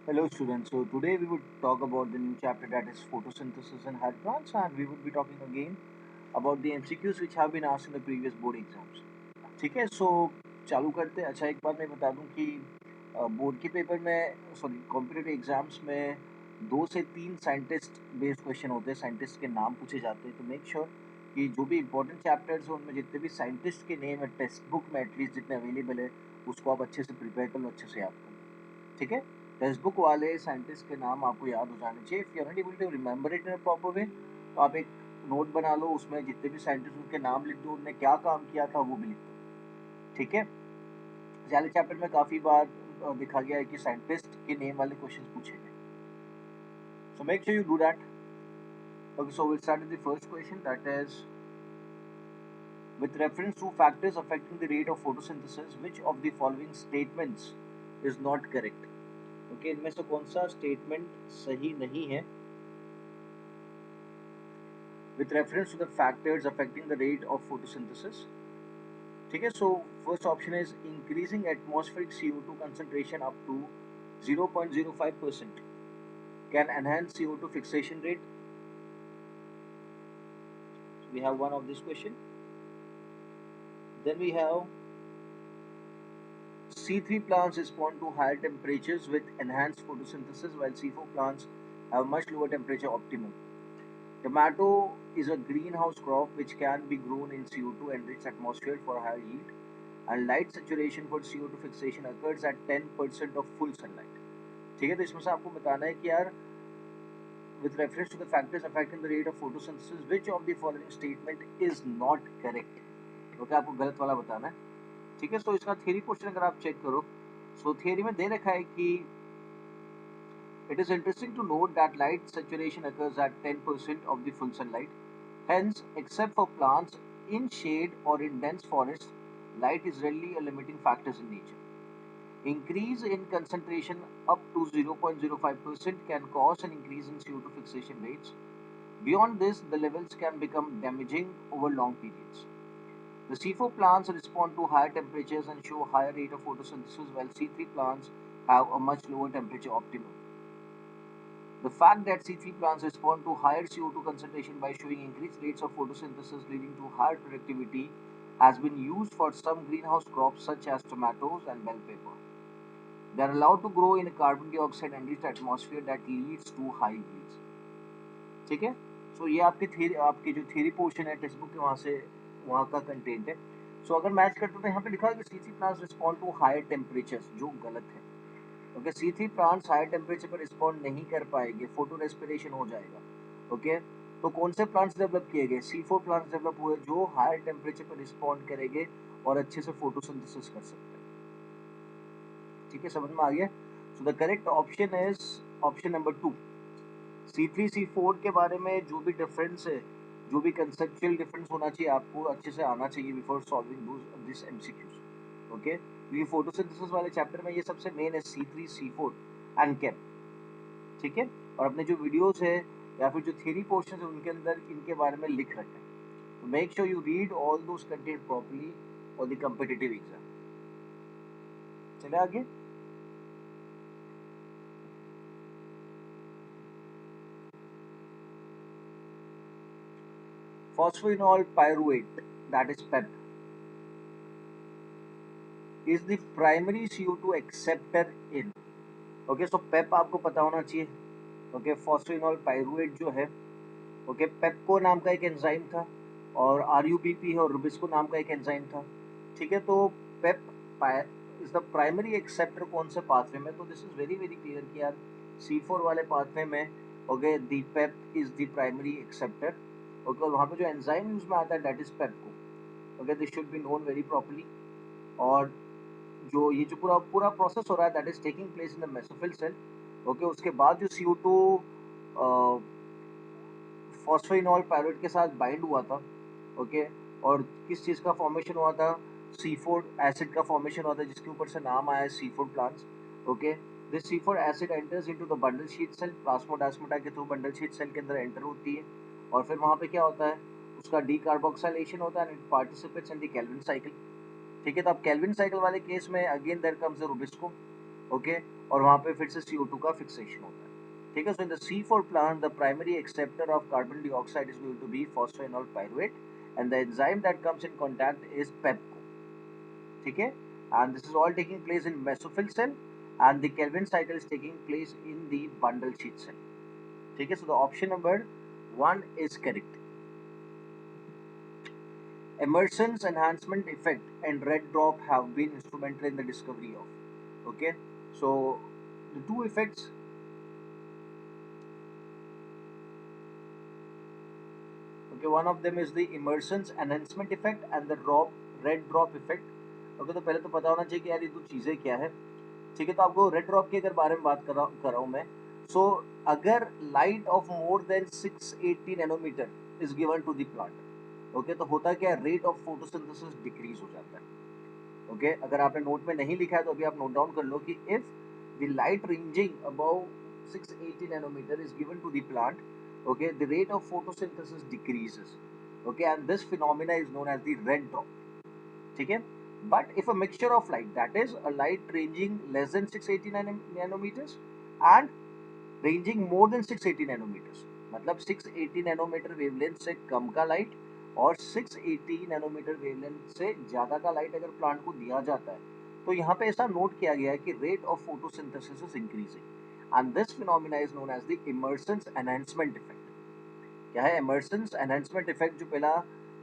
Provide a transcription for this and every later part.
Hello students, so today we would talk about the new chapter that is photosynthesis and hydrons, and we would be talking again about the MCQs which have been asked in the previous board exams. ठीक है, so चालू करते हैं। अच्छा, एक बात मैं बता दूं कि बोर्ड के पेपर में सॉरी कॉम्पिटिटिव एग्जाम्स में 2 से 3 साइंटिस्ट बेस्ड क्वेश्चन होते हैं, साइंटिस्ट के नाम पूछे जाते हैं। तो मेक श्योर कि जो भी इंपॉर्टेंट चैप्टर्स हैं उनमें जितने भी साइंटिस्ट के नेम है टेक्स्ट बुक में एटलीस्ट जितने अवेलेबल है उसको आप अच्छे से प्रिपेयर कर लो, अच्छे से याद कर लो। ठीक है, टेक्स्ट बुक वाले साइंटिस्ट के नाम आपको याद हो जाने चाहिए। If you are not able to remember it in a proper way तो आप एक नोट बना लो, उसमें जितने भी साइंटिस्ट उनके नाम लिख दो, उन्होंने क्या काम किया था वो भी लिख दो। ठीक है, पहले चैप्टर में काफी बार देखा गया है कि साइंटिस्ट के नेम वाले क्वेश्चन पूछे गए। सो make sure you do that. Okay, so we'll start with the first question, that is, with reference to factors affecting the rate of photosynthesis, which of the following statements is not correct? Okay, इनमें से कौन सा statement सही नहीं है? With reference to the factors affecting the rate of photosynthesis. ठीक है, so first option is increasing atmospheric CO2 concentration up to 0.05% can enhance CO2 fixation rate. So we have one of this question. Then we have C3 plants respond to higher temperatures with enhanced photosynthesis, while C4 plants have much lower temperature optimum. Tomato is a greenhouse crop which can be grown in CO2 enriched atmosphere for higher yield, and light saturation for CO2 fixation occurs at 10% of full sunlight. ठीक है, तो इसमें से आपको बताना है कि यार with reference to the factors affecting the rate of photosynthesis, which of the following statement is not correct? Okay, आपको गलत वाला बताना है। ठीक है, तो इसका थ्योरी क्वेश्चन अगर आप चेक करो, सो थ्योरी में दे रखा है कि it is interesting to note that light saturation occurs at 10% of the full sunlight. Hence, except for plants in shade or in dense forests, light is rarely a limiting factor in nature. Increase in concentration up to 0.05% can cause an increase in CO2 fixation rates. Beyond this, the levels can become damaging over long periods. The C4 plants respond to higher temperatures and show higher rate of photosynthesis, while C3 plants have a much lower temperature optimum. The fact that C3 plants respond to higher CO2 concentration by showing increased rates of photosynthesis leading to higher productivity has been used for some greenhouse crops such as tomatoes and bell pepper. They are allowed to grow in a carbon dioxide enriched atmosphere that leads to high yields. ठीक है, सो ये आपकी theory, आपकी जो theory portion है text book के वहाँ का कंटेंट है। सो अगर मैच करते तो यहाँ पे लिखा है कि C3 plants respond to higher temperatures, जो गलत है। Okay, C3 plants higher temperature पर रिस्पॉन्ड नहीं कर पाएंगे, फोटो रेस्पिरेशन हो जाएगा। ओके, तो कौन से प्लांट्स डेवलप किए गए? C4 प्लांट्स डेवलप हुए जो हायर टेम्परेचर पर रिस्पॉन्ड करेंगे और अच्छे से फोटोसिंथेसिस कर सकते हैं। ठीक है, समझ में आ गया? So the correct option is option number 2। C3 C4 के बारे में जो भी डिफरेंस है, जो भी कंसेप्चुअल डिफरेंस होना चाहिए, आपको अच्छे से आना चाहिए before solving this MCQs। Okay, ये फोटोसिंथेसिस वाले चैप्टर में ये सबसे मेन है, C3 C4 एंड कैप। ठीक है, और अपने जो वीडियोस है या फिर जो थ्योरी पोर्शन है उनके अंदर इनके बारे में लिख रखा है। तो make sure you read all those content properly for the competitive exam. चले आगे। Phosphoenol pyruvate, that is PEP, is the primary CO2 acceptor in. Okay, so PEP आपको पता होना चाहिए। ओके, फॉस्फेनॉल पाइरुवेट जो है, ओके, पेप्को नाम का एक एंजाइम था और RUBP है और रुबिस्को नाम का एक एंजाइम था। ठीक है, तो PEP is the primary acceptor कौन से पाथवे में? तो this is very very clear कि यार C4 वाले पाथवे में okay the PEP is the primary acceptor. Okay, और वहाँ पे जो एंजाइम यूज में आता है that is PEPCO. Okay, this should be known very properly. और जो ये जो पूरा पूरा प्रोसेस हो रहा है that is taking place in the mesophyll cell. Okay, उसके बाद जो CO2 फॉस्फेनॉल पायरुवेट के साथ बाइंड हुआ था। ओके, और किस चीज़ का फॉर्मेशन हुआ था? C4 एसिड का फॉर्मेशन हुआ था, जिसके ऊपर से नाम आया है C4 plants. Okay, this C4 acid enters into the bundle sheath cell, plasmodesmata के थ्रू बंडल शीट सेल के अंदर एंटर होती है और फिर वहाँ पे क्या होता है? उसका डीकार्बोक्सिलेशन होता है and it participates in the Calvin cycle. ठीक है, तो अब केल्विन साइकिल वाले केस में again there comes the rubisco. Okay, और वहाँ पे फिर से CO2 का फिक्सेशन होता है। ठीक है, so in the C4 plant the primary acceptor of carbon dioxide is going to be phosphoenol pyruvate and the enzyme that comes in contact is PEPCO. ठीक है, and this is all taking place in mesophyll cell and the Kelvin cycle is taking place in the bundle sheet cell. ठीक है, so the option number 1 is correct. Emerson's enhancement effect and red drop have been instrumental in the discovery of. Okay, so the two effects. Okay, one of them is the Emerson's enhancement effect and the red drop effect. Okay, तो पहले तो पता होना चाहिए कि यार ये दो चीजें क्या है. ठीक है, तो आपको रेड ड्रॉप के अगर बारे में बात कर रहा हूँ मैं. सो अगर light off more than 680 nanometer is given to the plant, okay, तो होता क्या है, रेट ऑफ फोटोसिंथेसिस डिक्रीज हो जाता है. ओके, अगर आपने नोट में नहीं लिखा है तो अभी आप नोट डाउन कर लो कि if the light ranging above 680 nanometer is given to the plant, okay, the rate of photosynthesis decreases, okay, and this phenomena is known as the red drop. ठीक है, but if a mixture of light, that is a light ranging less than 680 nanometers and ranging more than 680 nanometers, मतलब 680 nanometre wavelength से कम का light और 680 nanometre wavelength से ज्यादा का light अगर प्लांट को दिया जाता है, तो यहाँ पे ऐसा नोट किया गया है कि rate of photosynthesis is increasing and this phenomena is known as the Emerson's enhancement effect. क्या है इमर्सेंस एनहांसमेंट इफेक्ट? जो पहला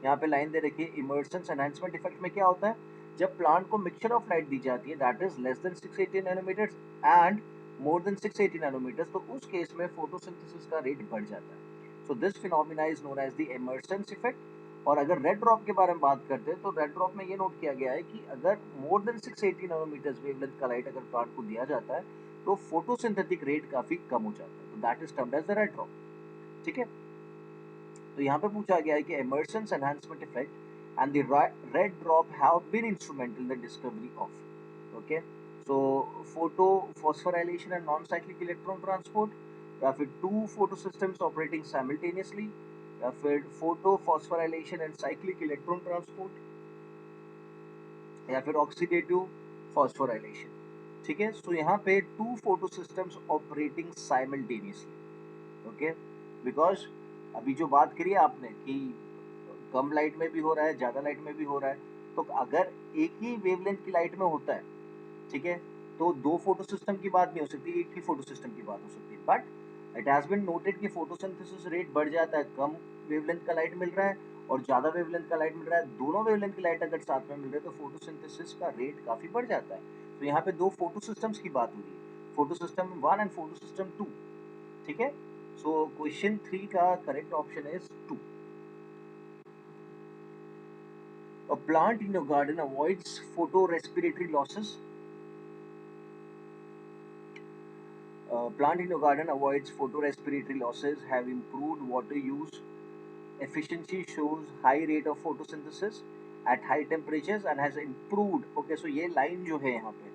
यहाँ पे लाइन दे रखी है, इमर्सेंस एनहांसमेंट इफेक्ट में क्या होता है, जब प्लांट को मिक्सचर ऑफ लाइट दी जाती है that is less than 680 nanometers and more than 680 nanometers, तो उस केस में फोटोसिंथेसिस का रेट बढ़ जाता है. So this phenomena is known as the Emerson's effect. और अगर रेड ड्रॉप के बारे में बात करते हैं तो रेड ड्रॉप में ये नोट किया गया है कि अगर मोर देन 680 नैनोमीटर्स वेवलेंथ का लाइट अगर प्लांट को दिया जाता है तो फोटोसिंथेटिक रेट काफी कम हो जाता है, तो that is termed as the red drop. ठीक है, तो यहाँ पे पूछा गया है कि emerson's enhancement effect and the red drop have been instrumental in the discovery of. Okay, so photo phosphorylation and non-cyclic electron transport, या फिर two photosystems operating simultaneously, या फिर photo phosphorylation and cyclic electron transport, या फिर oxidative phosphorylation. ठीक है, so यहाँ पे two photosystems operating simultaneously. Okay, because अभी जो बात करी है आपने कि कम लाइट में भी हो रहा है, ज्यादा लाइट में भी हो रहा है, तो अगर एक ही वेवलेंथ की लाइट में होता है, ठीक है, तो दो फोटो सिस्टम की बात नहीं हो सकती, एक ही फोटो सिस्टम की बात हो सकती है. But it has been noted कि फोटोसिंथेसिस रेट बढ़ जाता है, कम वेवलेंथ का लाइट मिल रहा है और ज्यादा वेवलेंथ का लाइट मिल रहा है, दोनों वेवलेंथ की लाइट अगर साथ में मिल रहे हैं तो फोटोसिंथेसिस का रेट काफी बढ़ जाता है. तो यहाँ पे दो फोटो सिस्टम्स की बात हो रही है, photo system 1 and photo system 2. ठीक है, so question 3 का correct option is 2. A plant in your garden avoids photorespiratory losses. A plant in your garden avoids photorespiratory losses, have improved water use efficiency, shows high rate of photosynthesis at high temperatures and has improved. Okay, so ये line जो है यहाँ पे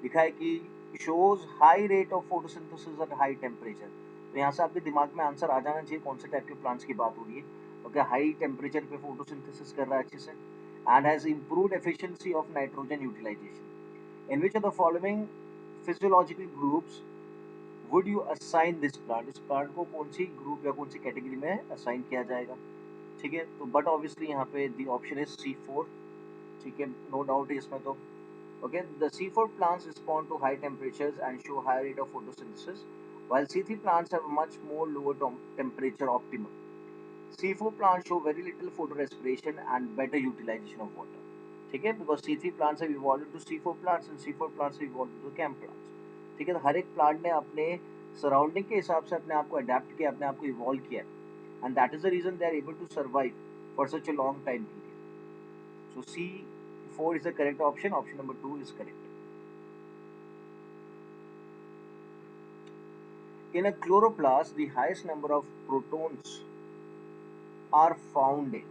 लिखा है कि shows high rate of photosynthesis at high temperature. तो यहाँ से आपके दिमाग में आंसर आ जाना चाहिए कौन से टाइप के प्लांट्स की बात हो रही है. ओके, हाई टेम्परेचर पे फोटोसिंथेसिस कर रहा है अच्छे से and has improved efficiency of nitrogen utilization. In which of the following physiological groups would you assign this plant? इस प्लांट को कौन सी ग्रुप या कौन सी कैटेगरी में असाइन किया जाएगा? ठीक है, तो बट ऑब्वियसली यहाँ पे दी ऑप्शन इज C4. ठीक है, नो डाउट है इसमें तो. Okay, the C4 plants respond to high temperatures and show high rate of photosynthesis, while C3 plants have a much more lower temperature optimum. C4 plants show very little photorespiration and better utilization of water. ठीक है, because C3 plants have evolved into C4 plants and C4 plants have evolved into CAM plants. ठीक है, तो हर एक plant ने अपने surrounding के हिसाब से अपने आप को अडेप्ट किया, अपने आप को इवॉल्व किया, and that is the reason they are able to survive for such a long time period. So C4 is the correct option. Option number 2 is correct. In a chloroplast, the highest number of protons are found in.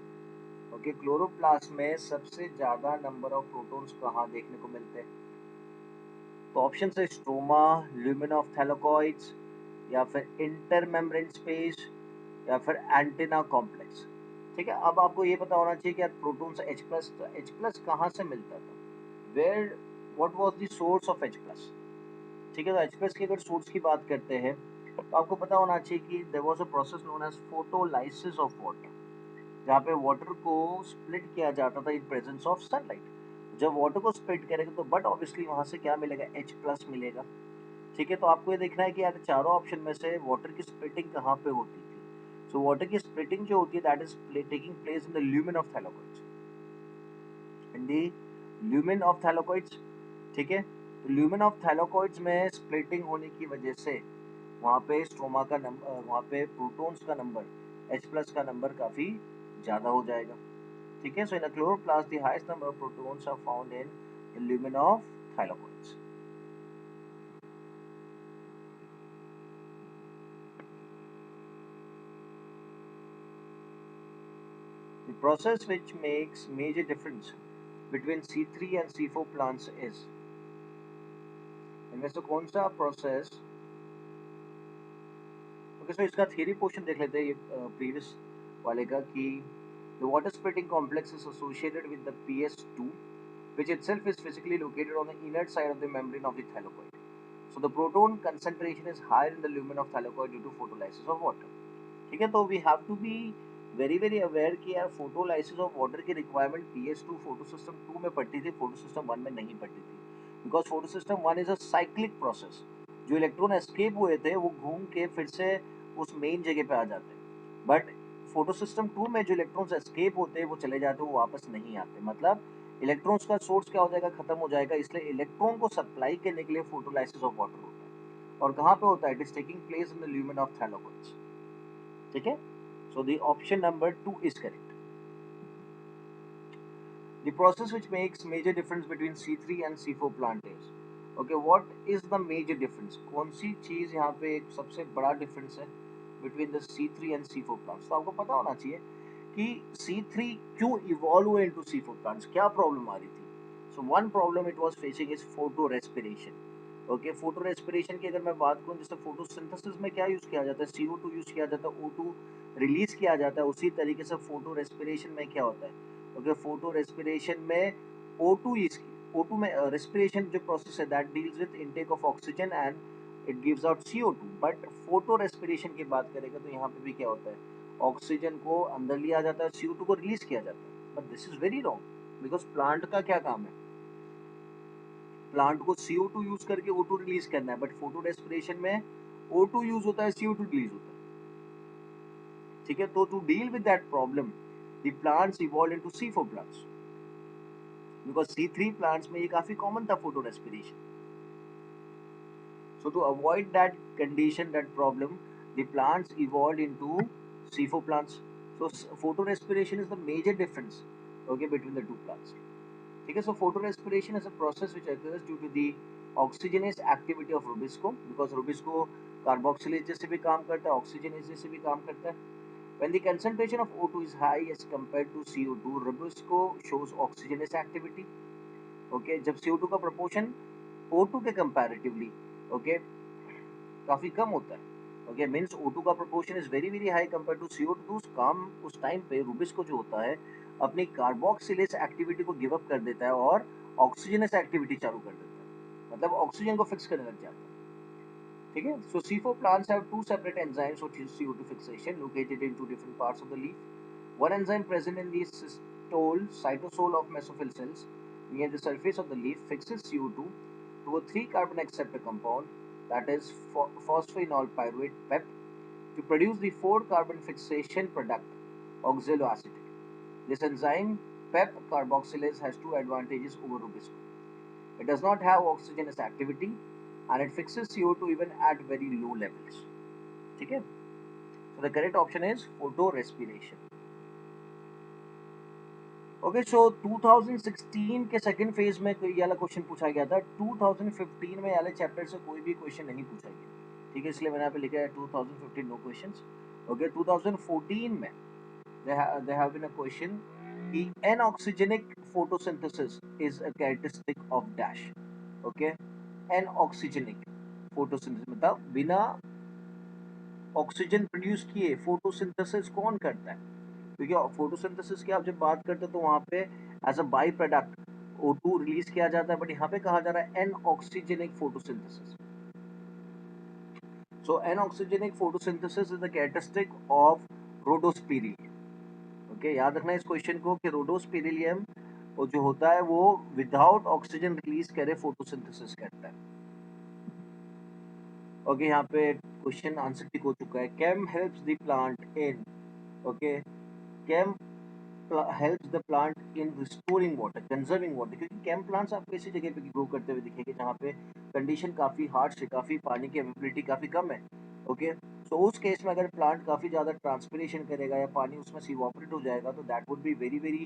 Okay, chloroplast में सबसे ज्यादा number of protons कहाँ देखने को मिलते हैं? तो option है स्ट्रोमा, ल्यूमेन ऑफ थैलेकॉइड्स, या फिर इंटरमेम्ब्रेन स्पेस, या फिर एंटेना कॉम्प्लेक्स. ठीक है, अब आपको ये पता होना चाहिए कि यार प्रोटॉन से H+, H+ कहाँ से मिलता था? Where, what was the source of H+? ठीक है, तो H+ की अगर सोर्स की बात करते हैं तो आपको पता होना चाहिए कि there was a process known as photolysis of water, जहाँ पे वाटर को स्प्लिट किया जाता था इन प्रेजेंस ऑफ सनलाइट। जब वाटर को स्प्लिट करेगा तो बट ऑब्वियसली वहां से क्या मिलेगा, H+ मिलेगा। ठीक है, तो आपको ये देखना है कि यार चारों ऑप्शन में से वाटर की स्प्लिटिंग कहाँ पे होती थी। सो वाटर की स्प्लिटिंग जो होती है that is taking place in the lumen of thylakoids, in the lumen of thylakoids. ठीक है, तो ल्यूमेन ऑफ थैलाकोइड्स में स्प्लिटिंग होने की वजह से वहाँ पे स्ट्रोमा का नंबर, वहाँ पे प्रोटॉन्स का नंबर, H+ का नंबर काफी ज्यादा हो जाएगा। ठीक है, so in a chloroplast the highest number of protons are found in the lumen of thylakoids. The process which makes major difference between C3 and C4 plants is, इनमें से कौन सा प्रोसेस, ओके सो इसका theory portion देख लेते हैं ये previous वाले का कि the water splitting complex is associated with the PS2 which itself is physically located on the inner side of the membrane of the thylakoid. So the proton concentration is higher in the lumen of thylakoid due to photolysis of water. ठीक है, तो we have to be very very aware कि यार photolysis of water की requirement PS2 photo system 2 में पड़ती थी, photo system 1 में नहीं पड़ती थी। Because photo system 1 is a cyclic process, जो इलेक्ट्रॉन एस्केप हुए थे वो घूम के फिर से उस मेन जगह पे आ जाते हैं। बट फोटो सिस्टम 2 में जो इलेक्ट्रॉन्स एस्केप होते हैं वो चले जाते हैं, वो वापस नहीं आते। मतलब इलेक्ट्रॉन्स का सोर्स क्या हो जाएगा, खत्म हो जाएगा। इसलिए इलेक्ट्रॉन को सप्लाई करने के लिए फोटोलाइसिस ऑफ वाटर होता है। और कहाँ पे होता है, it is taking place in the lumen of thylakoids. ठीक है, so the option number 2 is correct. The process which makes major difference between C3 and C4 plant is, okay, what is the major difference? कौन सी चीज यहाँ पे एक सबसे बड़ा difference है between the C3 and C4 plants? तो आपको पता होना चाहिए कि C3 क्यों इवॉल्व हुए into C4 plants, क्या प्रॉब्लम आ रही थी। So one problem it was facing is photo respiration. Okay, photo respiration की अगर मैं बात करूं, जैसे फोटोसिंथेसिस में क्या यूज किया जाता है, CO2 यूज किया जाता है, O2 रिलीज किया जाता है। उसी तरीके से फोटो रेस्पिरेशन में क्या होता है, ओके, फोटो रेस्पिरेशन में O2 इज, O2 में रेस्पिरेशन जो प्रोसेस है that deals with intake of oxygen and it gives out CO2। But photo respiration की बात करेंगे तो यहाँ पे भी क्या होता है, ऑक्सीजन को अंदर लिया जाता है, CO2 को रिलीज किया जाता है। But this is very wrong, because plant का क्या काम है, प्लांट को CO2 यूज करके O2 रिलीज करना है। बट फोटो रेस्पिरेशन में O2 यूज होता है, CO2 रिलीज होता है। ठीक है, तो to deal with that problem the plants evolve into C4 plants, because C3 plants में ये काफी कॉमन था photorespiration. So to avoid that condition, that problem, the plants evolved into C4 plants. So photorespiration is the major difference, okay, between the two plants. Okay, so photorespiration is a process which occurs due to the oxygenase activity of rubisco, because rubisco carboxylase जैसे भी काम करता है, oxygenase जैसे भी काम करता है। When the concentration of O2 is high as compared to CO2, rubisco shows oxygenase activity. Okay, जब CO2 का proportion O2 के comparatively, okay, काफी कम होता है, ओके, मींस O2 का proportion is very very high compare to CO2, तो उस काम उस टाइम पे रूबिस्को जो होता है अपनी कार्बोक्सिलेज एक्टिविटी को गिव अप कर देता है और ऑक्सीजनस एक्टिविटी चालू कर देता है, मतलब ऑक्सीजन को फिक्स करने लग जाता है। ठीक है, सो C4 plants have two separate enzymes for CO2 fixation located in two different parts of the leaf. One enzyme present in the cytosol of mesophyll cells near the surface of the leaf fixes CO2 to a 3-carbon acceptor compound, that is phosphoenol pyruvate PEP, to produce the 4-carbon fixation product oxaloacetate. This enzyme PEP carboxylase has two advantages over rubisco. It does not have oxygenous activity and it fixes CO2 even at very low levels. ठीक है, so the correct option is photorespiration. Okay, so 2016 के second phase में कोई वाला question पूछा गया था, 2015 में वाले चैप्टर से कोई भी क्वेश्चन नहीं पूछा गया। ठीक है, इसलिए मैंने यहाँ पे लिखा है 2015 नो क्वेश्चंस। ओके, 2014 में there have been a question कि anoxygenic photosynthesis is a characteristic of dash. Okay, anoxygenic photosynthesis मतलब बिना ऑक्सीजन प्रोड्यूस किए फोटोसिंथेसिस कौन करता है, क्योंकि फोटोसिंथेसिस की आप जब बात करते हैं तो वहां पे as a by product O2 release किया जाता है। बट यहाँ पे कहा जा रहा है anoxygenic photosynthesis. So anoxygenic photosynthesis is the characteristic of rhodospirillum. Okay, याद रखना इस क्वेश्चन को कि rhodospirillum वो जो होता है वो विदाउट ऑक्सीजन रिलीज करे फोटोसिंथेसिस करता है. ओके, यहाँ पे क्वेश्चन आंसर टिक हो चुका है. CAM helps the plant in, okay, CAM helps the plant in restoring water, conserving water, क्योंकि कैंप प्लांट्स आपको ऐसी जगह पे ग्रो करते हुए दिखेंगे जहाँ पे कंडीशन काफ़ी हार्श है, काफ़ी पानी की अवेलेबिलिटी काफ़ी कम है. ओके, सो उस केस में अगर प्लांट काफ़ी ज़्यादा ट्रांसपिरेशन करेगा या पानी उसमें से इवोपरेट हो जाएगा तो that would be very very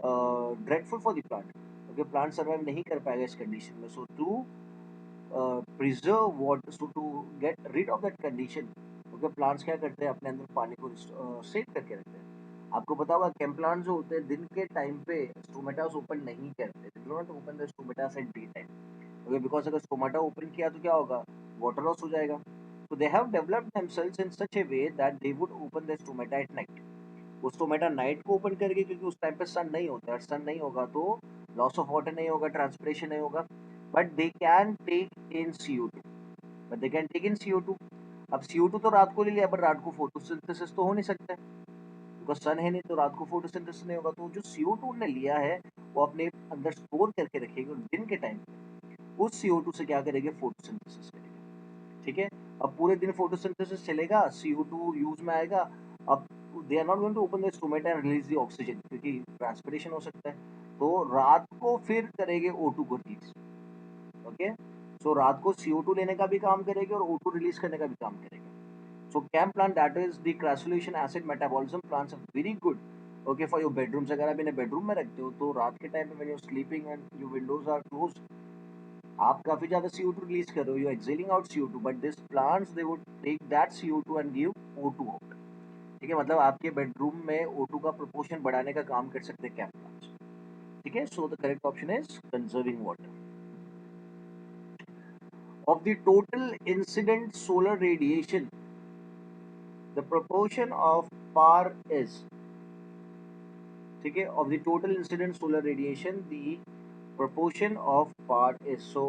dreadful for the plant. Okay, plant survive नहीं कर पाएगा इस कंडीशन में. सो to preserve water, so to get rid of that condition, क्योंकि प्लांट्स क्या करते हैं अपने अंदर पानी को सेव करके रखते हैं. आपको पता होगा कैंप प्लांट जो होते हैं दिन के टाइम पे स्टोमेटास ओपन नहीं करते. They do not open the stomatas at day time. Okay, because अगर स्टोमेटा ओपन किया तो क्या होगा, वाटर लॉस हो जाएगा. तो they have developed themselves in such a way that they would open the stomata at night. वो stomata night को ओपन करेगी क्योंकि उस टाइम पे सन नहीं होता है. सन नहीं होगा तो लॉस ऑफ वाटर नहीं होगा, ट्रांसपिरेशन नहीं होगा. But they can take in CO2. But they can take in CO2. अब CO2 तो रात को ले लिया, बट रात को फोटोसिंथेसिस तो हो नहीं सकता बिकॉज सन है नहीं, तो रात को फोटोसिंथेसिस नहीं होगा. तो जो CO2 ने लिया है वो अपने अंदर स्टोर करके रखेगी और दिन के टाइम उस CO2 से क्या करेंगे, फोटोसिंथेसिस करेंगे. ठीक है, अब पूरे दिन फोटोसिंथेसिस चलेगा, CO2 यूज में आएगा. अब they are not going to open the stomata and release the oxygen क्योंकि ट्रांसपिरेशन हो सकता है. तो रात को फिर करेंगे O2 को रिलीज. ओके, सो रात को CO2 लेने का भी काम करेंगे और O2 रिलीज करने का भी काम करेंगे. So CAM plant, that is the crassulation acid metabolism plants, are very good. Okay, for your bedrooms. अगर आप इन्हें बेडरूम में रखते हो तो रात के टाइम पे when you're sleeping and your windows are closed, आप काफी ज्यादा CO2 रिलीज कर रहे हो, you're exhaling out CO2, but these plants they would take that CO2 and give O2 out. ठीक है, मतलब आपके बेडरूम में O2 का प्रोपोर्शन बढ़ाने का काम कर सकते हैं CAM plants. ठीक है, so the correct option is conserving water. Of the total incident solar radiation, the proportion of PAR is, ठीक है, of the total incident solar radiation the proportion of PAR is. So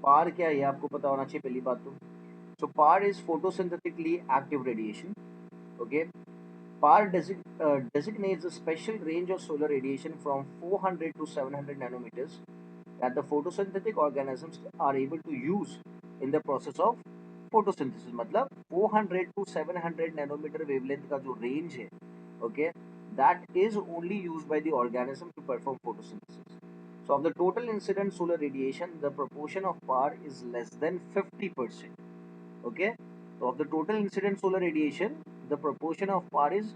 PAR क्या है आपको पता होना चाहिए पहली बात तो. So PAR is photosynthetically active radiation. Okay, PAR designates a special range of solar radiation from 400 to 700 nanometers that the photosynthetic organisms are able to use in the process of photosynthesis. मतलब 400 to 700 nanometer wavelength का जो range है, okay, that is only used by the organism to perform photosynthesis. So of the total incident solar radiation, the proportion of PAR is less than 50%. Okay, so of the total incident solar radiation, the proportion of PAR is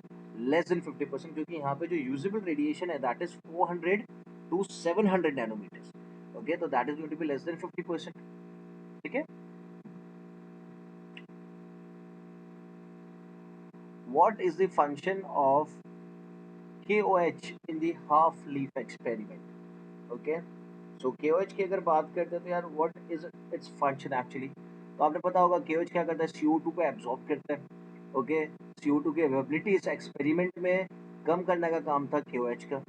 less than 50% क्योंकि यहाँ पे जो usable radiation है that is 400 to 700 nanometers. Okay, so that is going to be less than 50%. ठीक है. What is the function of KOH in the half leaf experiment? Okay, so KOH की अगर बात करते हैं तो यार what is its function actually? तो आपने पता होगा KOH क्या करता है, CO2 को एब्जॉर्ब करता है. ओके, CO2 की अवेलेबिलिटी इस एक्सपेरिमेंट में कम करने का काम था KOH का,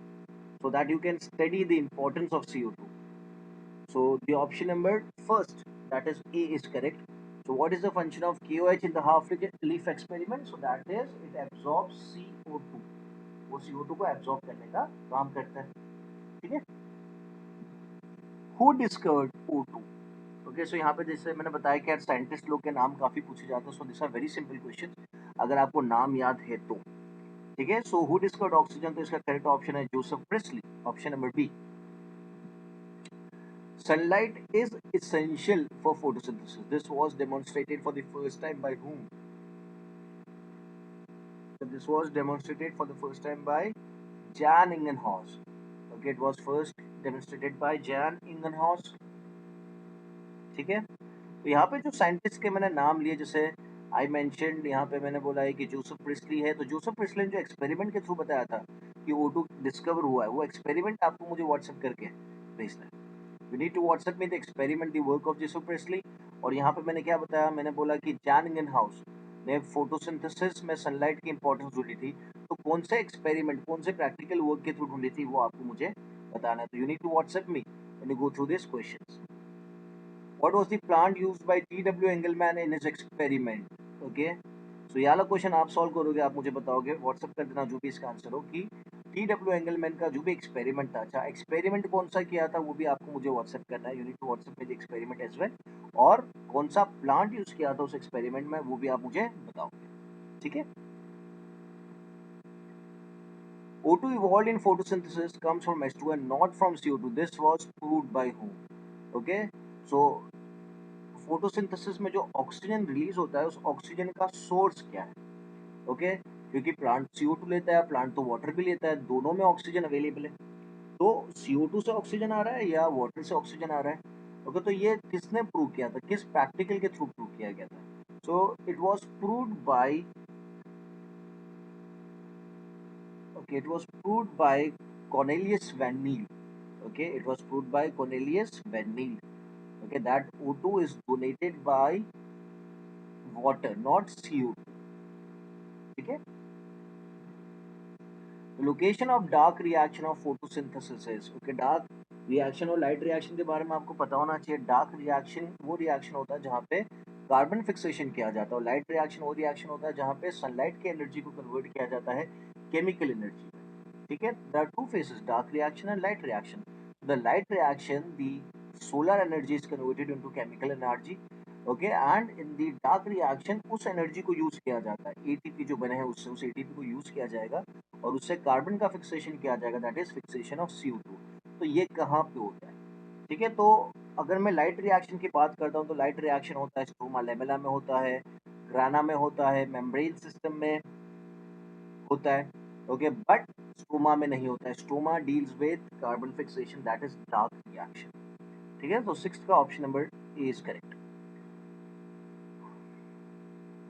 so that you can study the importance of CO2. So the option number first, that is A, is correct. So what is the function of KOH in the half leaf experiment? So that is it absorbs CO2. वो CO2 को absorb करने का काम करता है. ठीक है. Who discovered O2? Okay, so यहाँ पे जैसे मैंने बताया कि यार साइंटिस्ट लोग के नाम काफी पूछे जाते हैं. So this are very simple question अगर आपको नाम याद है तो. ठीक है, सो हु डिस्कवर्ड ऑक्सीजन, तो इसका करेक्ट ऑप्शन है Joseph Priestley, option number B. Sunlight is essential for photosynthesis. This was demonstrated for the first time by whom? So this was demonstrated for the first time by Jan Ingenhorst. Okay, it was first demonstrated by Jan Ingenhorst. ठीक है, तो यहाँ पे जो scientist के मैंने नाम लिए, जैसे आई मेंशनड, यहाँ पे मैंने बोला है कि जोसेफ प्रिस्ली है. तो जोसेफ प्रिस्ली ने जो एक्सपेरिमेंट के थ्रू बताया था कि O2 डिस्कवर हुआ है, वो एक्सपेरिमेंट आपको मुझे व्हाट्सएप करके भेजना है. You need to WhatsApp me the experiment, the work of Joseph Priestley. और यहाँ पे मैंने क्या बताया, मैंने बोला कि जैन इंगनहाउस ने फोटोसिंथेसिस में सनलाइट की इंपॉर्टेंस ढूंढी थी. तो कौन से एक्सपेरिमेंट, कौन से प्रैक्टिकल वर्क के थ्रू ढूंढी थी, वो आपको मुझे बताना है. तो you need to WhatsApp me when you go through this questions. What was the plant used by T.W. Engelmann in his experiment? Okay. So ये वाला क्वेश्चन आप सॉल्व करोगे, आप मुझे बताओगे, व्हाट्सअप कर देना जो भी इसका आंसर हो कि T.W. एंगलमैन का जो भी एक्सपेरिमेंट था, अच्छा एक्सपेरिमेंट कौन सा किया था वो भी आपको मुझे व्हाट्सअप करना है, you need to WhatsApp with experiment as well, और कौन सा प्लांट यूज किया था उस एक्सपेरिमेंट में वो भी आप मुझे बताओगे, ठीक है। O2 evolved in photosynthesis comes from H2 and not from CO2. This was proved by whom? Okay, so photosynthesis में जो ऑक्सीजन रिलीज होता है उस ऑक्सीजन का सोर्स क्या है, ओके क्योंकि प्लांट CO2 लेता है, प्लांट तो वाटर भी लेता है, दोनों में ऑक्सीजन अवेलेबल है, तो CO2 से ऑक्सीजन आ रहा है या वाटर से ऑक्सीजन आ रहा है, ओके तो ये किसने प्रूव किया था, किस प्रैक्टिकल के थ्रू प्रूव किया गया था, so it was proved bye, okay it was proved by Cornelius Van Niel, okay it was proved by Cornelius Van Niel, okay that O2 is donated by water not CO2, ठीक है। Location of dark reaction of photosynthesis is, okay dark reaction और light reaction के बारे में आपको पता होना चाहिए। डार्क रिएक्शन वो रिएक्शन होता है जहाँ पे कार्बन फिक्सेशन किया जाता है, और लाइट रिएक्शन वो रिएक्शन होता है जहाँ पे सनलाइट की एनर्जी को कन्वर्ट किया जाता है केमिकल एनर्जी में, ठीक है। There are two phases, dark reaction and light reaction. The light reaction the solar energy is converted into chemical energy, okay and in the dark reaction उस energy को use किया जाता है, एटीपी जो बने हैं उससे उस एटीपी को यूज किया जाएगा और उससे कार्बन का फिक्सेशन किया जाएगा, that is fixation of CO2। तो ये कहाँ पे होता है, ठीक है। तो अगर मैं लाइट रिएक्शन की बात करता हूँ तो लाइट रिएक्शन होता है स्ट्रोमा लेमेला में होता है, ग्राना में होता है, मेम्ब्रेन सिस्टम में होता है, ओके बट स्ट्रोमा में नहीं होता है। Stroma deals with carbon fixation, that is dark reaction, ठीक है। तो सिक्स्थ का option number A is correct.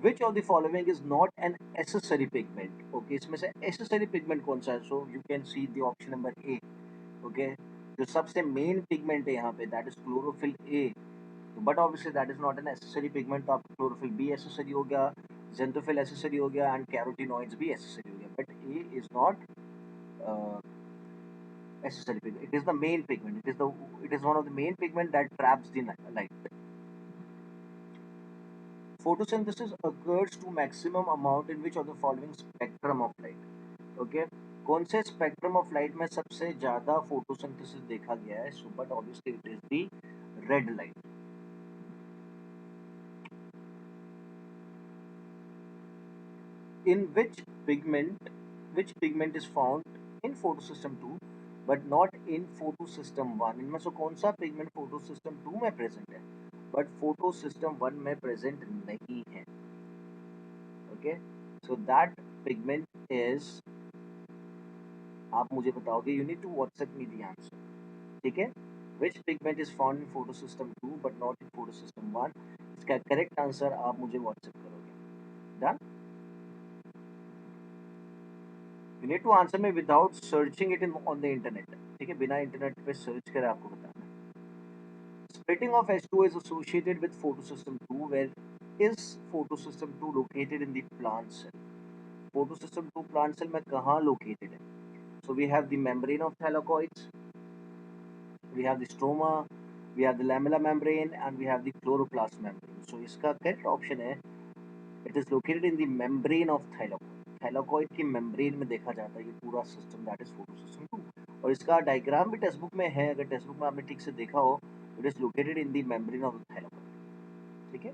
Which of the following is not an accessory pigment? Okay, इसमें से accessory pigment कौन सा है? So you can see the option number A. Okay, जो सबसे main pigment है यहाँ पे that is chlorophyll A. But obviously that is not an accessory pigment, तो आपको chlorophyll B accessory हो गया, xanthophyll accessory हो गया and carotenoids भी accessory हो गया. But A is not uh, accessory pigment. It is the main pigment. It is one of the main pigment that traps the light. Photosynthesis occurs to maximum amount in which of the following spectrum of light? Okay, कौन से spectrum of light में सबसे ज्यादा photosynthesis देखा गया है? So but obviously it is the red light. In which pigment is found in photosystem 2 but not in photosystem 1? इनमें से कौन सा पिगमेंट फोटोसिस्टम 2 में प्रेजेंट है बट फोटोसिस्टम 1 में प्रेजेंट नहीं है? Okay, so that pigment is, आप मुझे बताओगे, you need to WhatsApp me the answer, ठीक है। Which pigment is found in photosystem 2 but not in photosystem 1? इसका करेक्ट आंसर आप मुझे व्हाट्सएप करोगे। Done, you need to answer me without searching it in on the internet, ठीक है, बिना internet पे सर्च करे आपको बताना है। Splitting of H2 is associated with photosystem 2, where is photosystem 2 located in the plant cell? Photosystem 2 plant cell में कहाँ located है? So we have the membrane of thylakoids, we have the stroma, we have the lamella membrane, and we have the chloroplast membrane. So इसका correct option है, it is located in the membrane of thylakoid. Thylakoid की membrane में देखा जाता है ये पूरा system, that is photosystem 2. और इसका डायग्राम भी टेक्स्ट बुक में है, अगर टेक्स्ट बुक में आपने ठीक से देखा हो, it is located in the membrane of the thylakoid, ठीक है।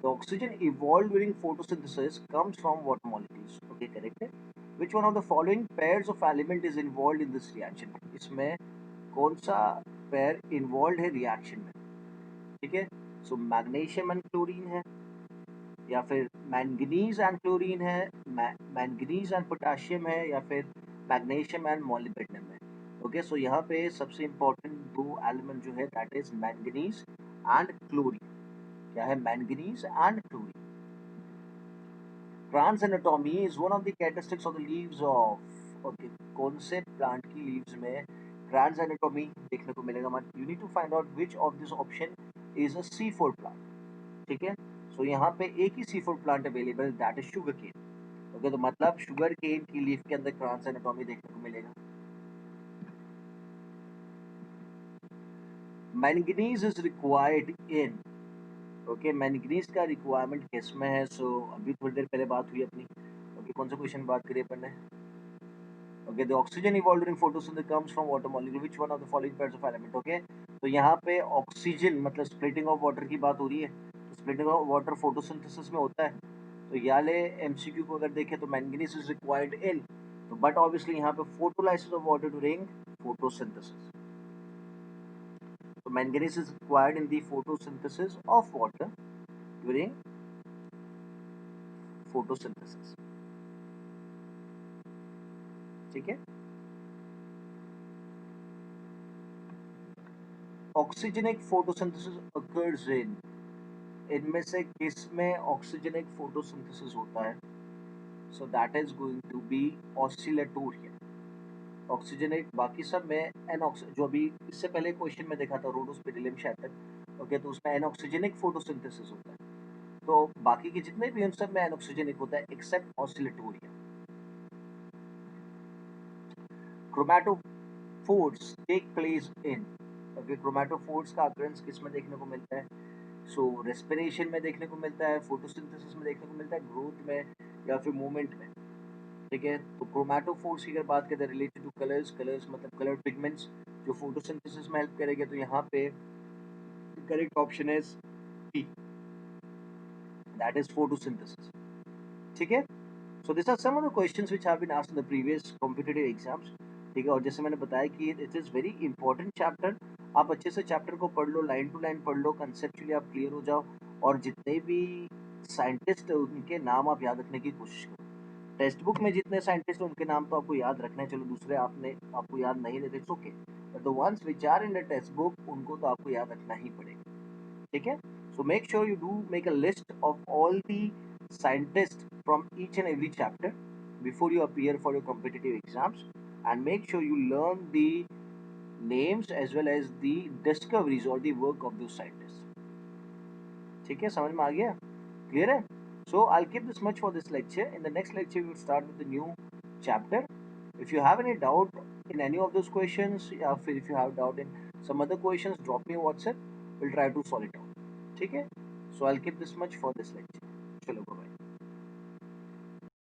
The oxygen evolved during photosynthesis comes from what molecules? Okay, correct है। Which one of the following pairs of element is involved in this reaction? इसमें कौन सा pair involve है reaction में, ठीक है। सो मैग्नीशियम एंड क्लोरीन है, या फिर मैंगनीज एंड क्लोरीन है, मैंगनीज एंड पोटेशियम है, या फिर मैग्नीशियम एंड मोलिब्डेनम है। ओके, सो यहाँ पे सबसे इंपॉर्टेंट दो एलिमेंट जो है that is manganese and chlorine. क्या है? Manganese and chlorine. Trans anatomy is one of the characteristics of the leaves of, okay, कौन से प्लांट की लीव्स में ट्रांस एनाटॉमी देखने को मिलेगा? मत you need to find out which of this option is a C4 plant, ठीक है। सो यहाँ पे एक ही C4 plant available, that is sugarcane. Okay, तो मतलब शुगर केन की लीफ के अंदर ट्रांस एनाटॉमी देखने को मिलेगा। Manganese is required in, okay, manganese का रिक्वायरमेंट किस में है? सो अभी थोड़ी देर पहले बात हुई अपनी। ओके, कौन सा क्वेश्चन बात करी अपन ने? Okay, the oxygen evolved in photosynthesis comes from water molecule, which one of the following pairs of element? Okay, तो यहाँ पे ऑक्सीजन मतलब स्प्लिटिंग ऑफ वाटर की बात हो रही है, तो स्प्लिटिंग ऑफ वाटर फोटोसिंथेसिस में होता है। तो याले एमसीक्यू को अगर देखें तो मैंगनीज इज रिक्वायर्ड इन, तो बट ऑब्वियसली यहाँ पे photolysis of water during photosynthesis, तो manganese is required in the photosynthesis of water during photosynthesis. ठीक है, ऑक्सीजनिक फोटोसिंथेसिस अकर्स इन, इनमें से किस में ऑक्सीजनिक फोटोसिंथेसिस होता है? So that is going to be oscillatoria. Oxygenate बाकी सब में जो अभी इससे पहले क्वेश्चन में देखा था रोडोस्पिरिडियम शायद तक, ओके, तो उसमें एनऑक्सीजनिक फोटोसिंथेसिस होता है। तो बाकी के जितने भी उन सब में एनऑक्सीजनिक होता है except oscillatoria. Chromatophores take place in, okay, chromatophores का अकरेंस किस में देखने को मिलता है? सो रेस्पिरेशन में देखने को मिलता है, फोटोसिंथेसिस में देखने को मिलता है, ग्रोथ में, या फिर मूवमेंट में। ठीक है, तो क्रोमैटोफोर्स की अगर बात करें रिलेटेड टू कलर्स, कलर्स मतलब कलर पिगमेंट्स जो फोटोसिंथेसिस में हेल्प करेंगे, तो यहाँ पे correct option is B, that is photosynthesis. ठीक है, so this are some of the questions which have been asked in the previous competitive exams. ठीक है, और जैसे मैंने बताया कि it is very important chapter, आप अच्छे से चैप्टर को पढ़ लो, लाइन टू लाइन पढ़ लो, कंसेप्चुअली आप क्लियर हो जाओ, और जितने भी साइंटिस्ट है उनके नाम आप याद रखने की कोशिश करो। टेक्स्ट बुक में जितने साइंटिस्ट हैं उनके नाम तो आपको याद रखना है, चलो दूसरे आपने आपको याद नहीं रहते, it's okay, but the ones which are in the textbook उनको तो आपको याद रखना ही पड़ेगा। ठीक है, so make sure you do make a list of all the scientists from each and every chapter before you appear for your competitive exams, and make sure you learn the names as well as the discoveries or the work of those scientists. ठीक है, समझ में आ गया? Clear है? So I'll keep this much for this lecture. In the next lecture, we will start with the new chapter. If you have any doubt in any of those questions, or if you have doubt in some other questions, drop me a WhatsApp. We'll try to solve it out. ठीक है? So I'll keep this much for this lecture. चलो, bye.